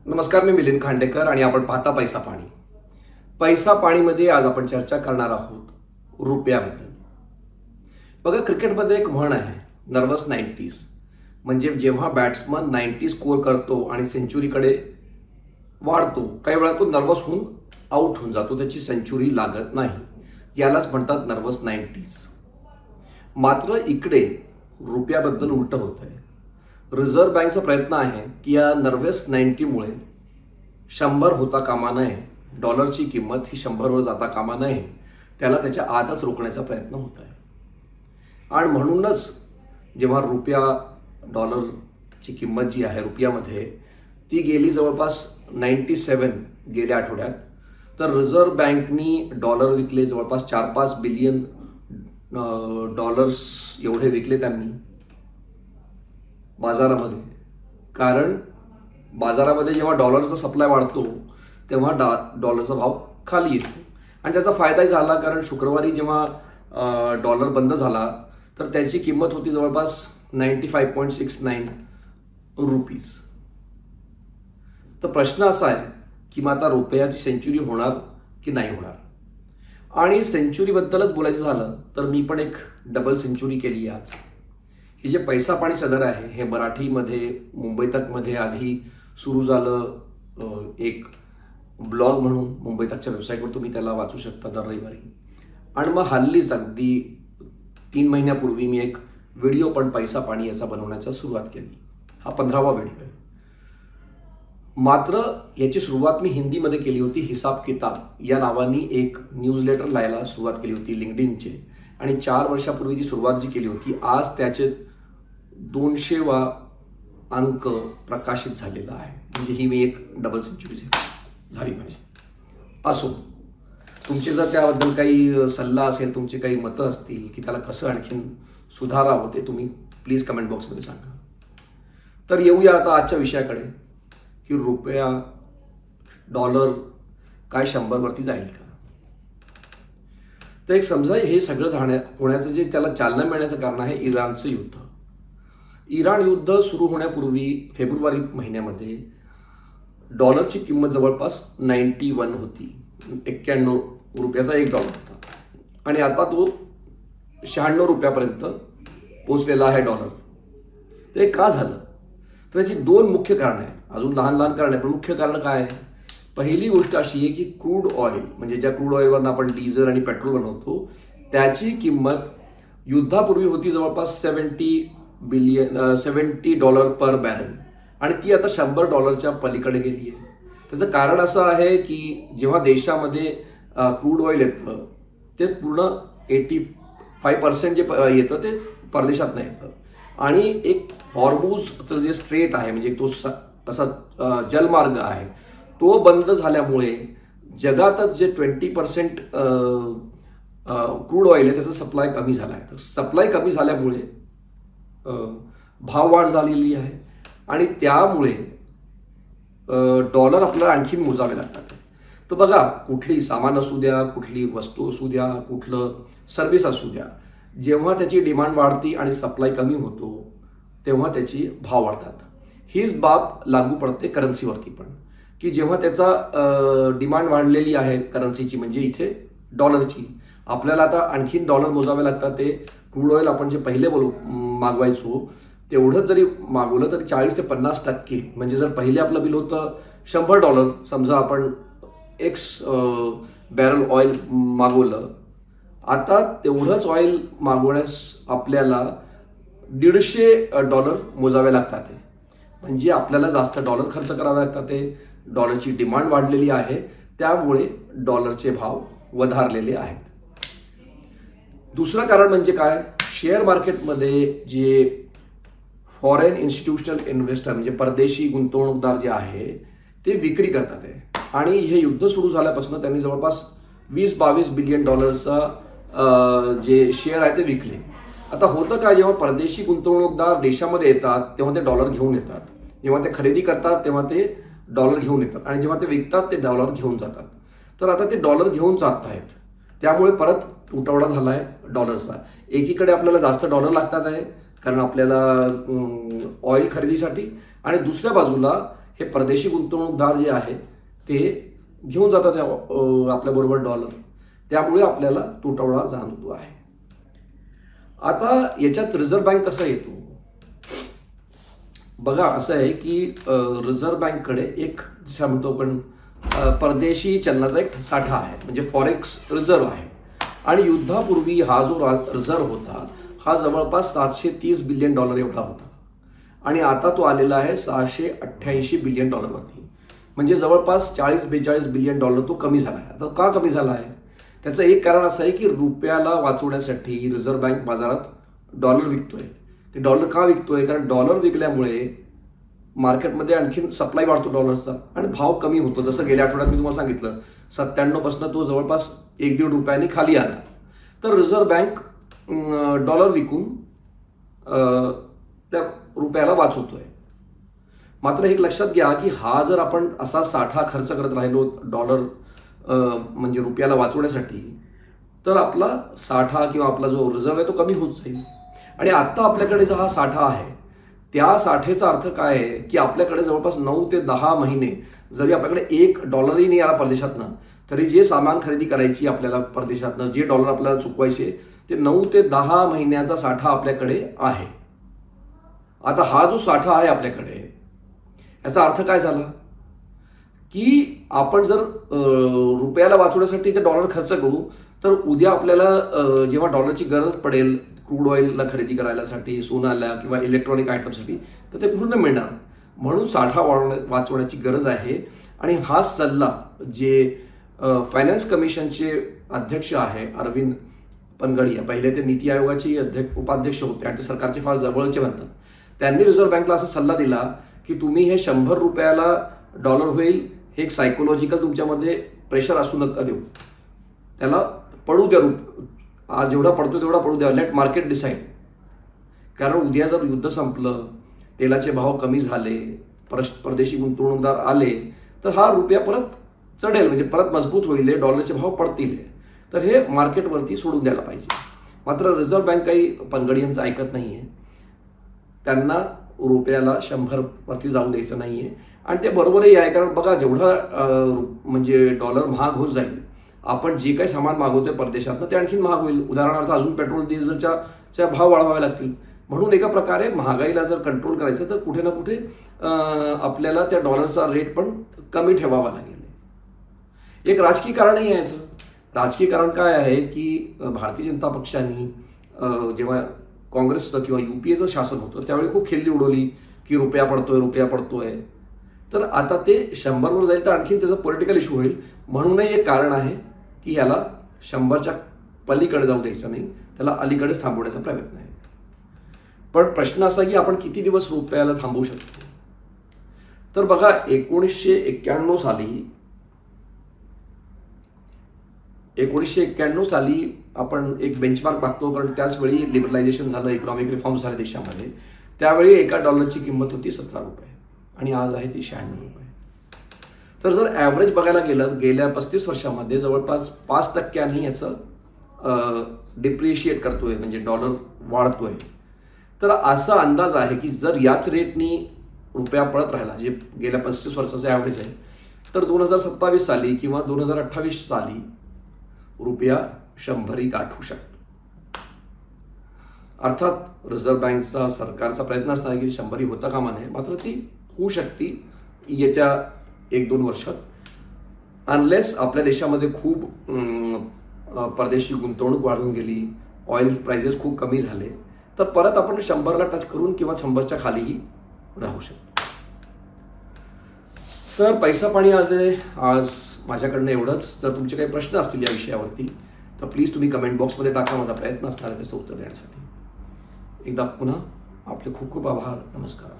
नमस्कार, मी मिलिंद खांडेकर आणि आपण पाहता पैसा पाणी. पैसा पाणीमध्ये आज आपण चर्चा करणार आहोत रुपयाबद्दल. बघा, क्रिकेटमध्ये एक म्हण आहे, नर्वस 90s. म्हणजे जेव्हा बॅट्समन 90 स्कोर करतो आणि सेंचुरीकडे वाढतो, काही वेळा तो नर्वस होऊन आउट होऊन जातो, त्याची सेंचुरी लागत नाही. यालाच म्हणतात नर्वस 90s. मात्र इकडे रुपयाबद्दल उलट होत आहे. रिझर्व्ह बँकचा प्रयत्न आहे की या नर्वस 90मुळे 100 होता कामा नये, डॉलरची किंमत ही 100वर जाता कामा नये, त्याला त्याच्या आतच रोखण्याचा प्रयत्न होत आहे. आणि म्हणूनच जेव्हा रुपया डॉलरची किंमत जी आहे रुपयामध्ये ती गेली जवळपास 97 गेल्या आठवड्यात, तर रिझर्व्ह बँकनी डॉलर विकले जवळपास 4-5 बिलियन डॉलर्स एवढे विकले त्यांनी बाजारामध्ये. कारण बाजारामध्ये जेव्हा डॉलरचा सप्लाय वाढतो तेव्हा डॉलरचा भाव खाली येतो आणि त्याचा फायदाही झाला. कारण शुक्रवारी जेव्हा डॉलर बंद झाला तर त्याची किंमत होती जवळपास 95.69 रुपीज. तर प्रश्न असा आहे की मग आता रुपयाची सेंचुरी होणार की नाही होणार. आणि सेंचुरीबद्दलच बोलायचं झालं तर मी पण एक डबल सेंचुरी केली आज. हे जे पैसा पाणी सदर आहे हे मराठीमध्ये मुंबई तकमध्ये आधी सुरू झालं. एक ब्लॉग म्हणून मुंबई तकच्या वेबसाईटवर तुम्ही त्याला वाचू शकता दर रविवारी. आणि मग हल्लीच अगदी 3 महिन्यापूर्वी मी एक व्हिडिओ पण पैसा पाणी याचा बनवण्याचा सुरुवात केली. हा 15वा व्हिडिओ आहे. मात्र याची सुरुवात मी हिंदीमध्ये केली होती. हिसाब किताब या नावाने एक न्यूजलेटर लिहायला सुरुवात केली होती लिंक्डइनचे. आणि 4 वर्षापूर्वी ती सुरुवात जी केली होती, आज त्याचे 200वा अंक प्रकाशित झालेला आहे. म्हणजे ही मी एक डबल सेंचुरी झाली माझी. असो, तुमचे जर त्याबद्दल काही सल्ला असेल, तुमचे काही मतं असतील की त्याला कसं आणखीन सुधारावं, ते तुम्ही प्लीज कमेंट बॉक्समध्ये सांगा. तर येऊया आता आजच्या विषयाकडे की रुपया डॉलर काय 100वरती जाईल का. तर एक समजा हे सगळं होण्याचं जे त्याला चालना मिळण्याचं कारण आहे इराणचं युद्ध. इराण युद्ध सुरू होण्यापूर्वी फेब्रुवारी महिन्यामध्ये डॉलरची किंमत जवळपास 91 होती. 91 रुपयाचा $1 होता. आणि आता तो 96 रुपयापर्यंत पोचलेला आहे डॉलर. ते का झालं? तर याची 2 मुख्य कारणं आहे. अजून लहान लहान कारण आहे, पण मुख्य कारण काय आहे? पहिली गोष्ट अशी आहे की क्रूड ऑइल, म्हणजे ज्या क्रूड ऑइलवरनं आपण डिझेल आणि पेट्रोल बनवतो, त्याची किंमत युद्धापूर्वी होती जवळपास $70 पर बॅरल आणि ती आता $100 पलीकडे गेली आहे. त्याचं कारण असं आहे की जेव्हा देशामध्ये क्रूड ऑइल येतं ते पूर्ण 85% जे येतं ते परदेशात नाही येतं. आणि एक हॉर्मुझचं जे स्ट्रेट आहे, म्हणजे तो असा जलमार्ग आहे, तो बंद झाल्यामुळे जगातच जे 20% क्रूड ऑइल आहे त्याचा सप्लाय कमी झाला आहे. तर सप्लाय कमी झाल्यामुळे भाव वाढ झालेली आहे आणि त्यामुळे डॉलर आपल्याला आणखीन मोजावे लागतात. तर बघा, कुठली सामान असू द्या, कुठली वस्तू असू द्या, कुठलं सर्व्हिस असू द्या, जेव्हा त्याची डिमांड वाढती आणि सप्लाय कमी होतो तेव्हा त्याची भाव वाढतात. हीच बाब लागू पडते करन्सीवरती पण, की जेव्हा त्याचा डिमांड वाढलेली आहे करन्सीची, म्हणजे इथे डॉलरची, आपल्याला आता आणखीन डॉलर मोजावे लागतात. ते क्रूड ऑइल आपण जे पहिले मागवायचो तेवढंच जरी मागवलं तरी 40 ते 50%, म्हणजे जर पहिले आपलं बिल होतं $100, समजा आपण X बॅरल ऑइल मागवलं, आता तेवढंच ऑइल मागवण्यास आपल्याला $150 मोजावे लागतात. म्हणजे आपल्याला जास्त डॉलर खर्च करावे लागतात. ते डॉलरची डिमांड वाढलेली आहे, त्यामुळे डॉलरचे भाव वधारलेले आहेत. दुसरं कारण म्हणजे काय? शेअर मार्केटमध्ये जे फॉरेन इन्स्टिट्यूशनल इन्व्हेस्टर, म्हणजे परदेशी गुंतवणूकदार जे आहे, ते विक्री करतात आहे. आणि हे युद्ध सुरू झाल्यापासून त्यांनी जवळपास $20-22 बिलियन जे शेअर आहे ते विकले. आता होतं काय, जेव्हा परदेशी गुंतवणूकदार देशामध्ये येतात तेव्हा ते डॉलर घेऊन येतात. जेव्हा ते खरेदी करतात तेव्हा ते डॉलर घेऊन येतात आणि जेव्हा ते विकतात ते डॉलर घेऊन जातात. तर आता ते डॉलर घेऊन जात आहेत, त्यामुळे परत तुटवडा झाला आहे डॉलरचा. एकीकडे आपल्याला जास्त डॉलर लागतात आहे कारण आपल्याला ऑइल खरेदीसाठी, आणि दुसऱ्या बाजूला हे परदेशी गुंतवणूकदार जे आहेत ते घेऊन जातात आपल्याबरोबर डॉलर, त्यामुळे आपल्याला तुटवडा जाणवतो आहे. आता याच्यात रिझर्व्ह बँक कसा येतो बघा. असं आहे की रिझर्व्ह बँककडे एक जसं म्हणतो आपण परदेशी चलनाचा एक साठा आहे, म्हणजे फॉरेक्स रिझर्व्ह आहे. आणि युद्धापूर्वी हा जो रिझर्व्ह होता हा जवळपास $730 बिलियन एवढा होता आणि आता तो आलेला आहे $688 बिलियन वरती, म्हणजे जवळपास $40-42 बिलियन तो कमी झाला आहे. आता का कमी झाला आहे त्याचं एक कारण असं आहे की रुपयाला वाचवण्यासाठी रिझर्व्ह बँक बाजारात डॉलर विकतोय. ते डॉलर का विकतोय? कारण डॉलर विकल्यामुळे मार्केटमध्ये आणखीन सप्लाय वाढतो डॉलरचा आणि भाव कमी होतो. जसं गेल्या आठवड्यात मी तुम्हाला सांगितलं 97 पासून तो जवळपास 1-1.5 रुपयांनी खाली आला. तर रिझर्व्ह बँक डॉलर विकून त्या रुपयाला वाचवतोय. मात्र एक लक्षात घ्या की हा जर आपण असा साठा खर्च करत राहिलो डॉलर म्हणजे रुपयाला वाचवण्यासाठी, तर आपला साठा किंवा आपला जो रिझर्व्ह आहे तो कमी होत जाईल. आणि आत्ता आपल्याकडे जो हा साठा आहे त्या साठेचा अर्थ काय आहे की आपल्याकडे जवळपास 9 ते 10 महिने जरी आपल्याकडे $1 नाही आला परदेशातनं, तरी जे सामान खरेदी करायची आपल्याला परदेशातनं, जे डॉलर आपल्याला चुकवायचे, ते 9 ते 10 महिन्याचा साठा आपल्याकडे आहे. आता हा जो साठा आहे आपल्याकडे याचा अर्थ काय झाला की आपण जर रुपयाला वाचवण्यासाठी ते डॉलर खर्च करू, तर उद्या आपल्याला जेव्हा डॉलरची गरज पडेल क्रूड ऑइलला खरेदी करायसाठी, सोनाला किंवा इलेक्ट्रॉनिक आयटमसाठी, तर ते कुठून मिळणार. म्हणून साठा वाचवण्याची गरज आहे. आणि हा सल्ला जे फायनान्स कमिशनचे अध्यक्ष आहे अरविंद पनगडिया, पहिले ते नीती आयोगाचे उपाध्यक्ष होते आणि ते सरकारचे फार जवळचे बनतात, त्यांनी रिझर्व्ह बँकला असा सल्ला दिला की तुम्ही हे 100 रुपयाला डॉलर होईल हे एक सायकोलॉजिकल तुमच्यामध्ये प्रेशर असू नका देऊ, त्याला पडू द्या, आज जेवढा पडतो तेवढा पडू द्या, लेट मार्केट डिसाईड. कारण उद्या जर युद्ध संपलं, तेलाचे भाव कमी झाले, परदेशी गुंतवणूकदार आले, तर हा रुपया परत चढेल, म्हणजे परत मजबूत होईल, डॉलरचे भाव पडतील. तर हे मार्केटवरती सोडून द्यायला पाहिजे. मात्र रिझर्व्ह बँक काही पनगडियांचं ऐकत नाहीये. त्यांना रुपयाला 100 वरती जाऊ द्यायचं नाहीये आणि ते बरोबरही आहे. कारण बघा जेवढा म्हणजे डॉलर महाग होत जाईल, आपण जे काही सामान मागवतोय परदेशातनं ते आणखीन महाग होईल. उदाहरणार्थ अजून पेट्रोल डिझेलच्या भाव वाढवावे लागतील. म्हणून एका प्रकारे महागाईला जर कंट्रोल करायचं तर कुठे ना कुठे आपल्याला त्या डॉलरचा रेट पण कमी ठेवावा लागेल. एक राजकीय कारणही आहे याचं. राजकीय कारण काय आहे की भारतीय जनता पक्षाने जेव्हा काँग्रेसचं किंवा UPAचं शासन होतं त्यावेळी खूप खिल्ली उडवली की रुपया पडतोय. तर आता ते 100 वर जाईल तर आणखीन त्याचा पॉलिटिकल इश्यू होईल. म्हणूनही एक कारण आहे की याला 100च्या पलीकडे जाऊ द्यायचं नाही, त्याला अलीकडेच थांबवण्याचा प्रयत्न आहे. पण प्रश्न असा की आपण किती दिवस रुपयाला थांबवू शकतो. तर बघा 1991 साली आपण एक बेंचमार्क बघतो, कारण त्याच वेळी लिबरलायझेशन झालं, इकॉनॉमिक रिफॉर्म्स झाले देशामध्ये. त्यावेळी एका डॉलरची किंमत होती 17 रुपये आणि आज आहे ती 96 रुपये. तर जर ॲव्हरेज बघायला गेलं गेल्या 35 वर्षामध्ये जवळपास 5% याचं डिप्रिशिएट करतोय, म्हणजे डॉलर वाढतोय. तर असा अंदाज आहे की जर याच रेटनी रुपया पळत राहिला, जे गेल्या 35 वर्षाचं ॲव्हरेज आहे, तर 2027 साली किंवा 2028 साली रुपया 100 गाठू शकतो. अर्थात रिझर्व्ह बँकचा सरकारचा प्रयत्न असणार की 100 होता कामा नये, मात्र ती होऊ शकते येत्या 1-2 वर्षात, अनलेस आपल्या देशामध्ये खूप परदेशी गुंतवणूक वाढून गेली, ऑइल प्राइसेस खूप कमी झाले, तर परत आपण 100ला टच करून किंवा 100च्या खालीही राहू शकतो. तर पैसा पाणी आज माझ्याकडनं एवढंच. जर तुमचे काही प्रश्न असतील या विषयावरती तर प्लीज तुम्ही कमेंट बॉक्समध्ये टाका. माझा प्रयत्न असणार आहे त्याचं उत्तर देण्यासाठी. एकदा पुन्हा आपले खूप खूप आभार. नमस्कार.